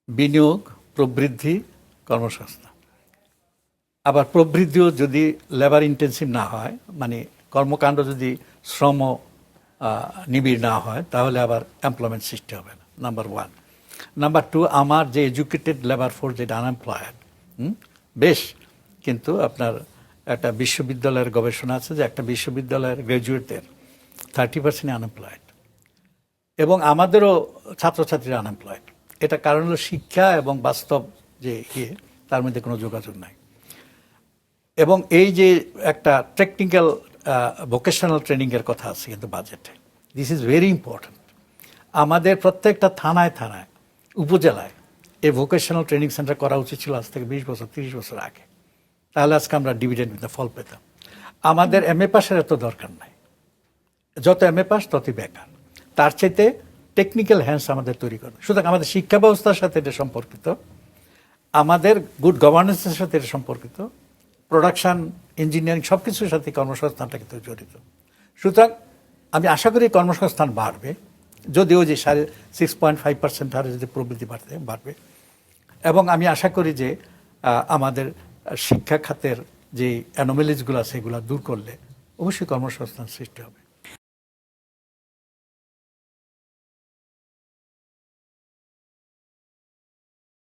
বিনিয়োগ, প্রবৃদ্ধি, কর্মসংস্থান। আবার প্রবৃদ্ধিও যদি লেবার ইন্টেন্সিভ না হয়, মানে কর্মকাণ্ড যদি শ্রম নিবিড় না হয়, তাহলে আবার এমপ্লয়মেন্ট সৃষ্টি হবে না, নাম্বার ওয়ান। নাম্বার টু, আমার যে এডুকেটেড লেবার ফোর্স যেটা আনএমপ্লয়েড বেশ, কিন্তু আপনার একটা বিশ্ববিদ্যালয়ের গবেষণা আছে যে একটা বিশ্ববিদ্যালয়ের গ্র্যাজুয়েটদের 30% আনএমপ্লয়েড, এবং আমাদেরও ছাত্রছাত্রীরা আনএমপ্লয়েড। এটা কারণ হলো শিক্ষা এবং বাস্তব যে তার মধ্যে কোনো যোগাযোগ নাই। এবং এই যে একটা টেকনিক্যাল ভোকেশনাল ট্রেনিংয়ের কথা আছে কিন্তু বাজেটে, দিস ইজ ভেরি ইম্পর্ট্যান্ট। আমাদের প্রত্যেকটা থানায় থানায়, উপজেলায় এই ভোকেশনাল ট্রেনিং সেন্টার করা উচিত ছিল আজ থেকে 20 বছর 30 বছর আগে। তাহলে আজকে আমরা ডিভিডেন্ড ফল পেতাম। আমাদের MA পাসের এত দরকার নাই, যত MA পাস ততই বেকার। তার চাইতে টেকনিক্যাল হ্যান্ডস আমাদের তৈরি করবে। সুতরাং আমাদের শিক্ষা ব্যবস্থার সাথে এটা সম্পর্কিত, আমাদের গুড গভর্নেন্সের সাথে এটা সম্পর্কিত, প্রোডাকশন, ইঞ্জিনিয়ারিং সব কিছুর সাথে কর্মসংস্থানটা কিন্তু জড়িত। সুতরাং আমি আশা করি কর্মসংস্থান বাড়বে, যদিও যে 6.5% হারে যদি প্রবৃদ্ধি বাড়বে। এবং আমি আশা করি যে আমাদের শিক্ষা খাতের যে অ্যানোমেলিসগুলো আছে সেগুলো দূর করলে অবশ্যই কর্মসংস্থান সৃষ্টি হবে।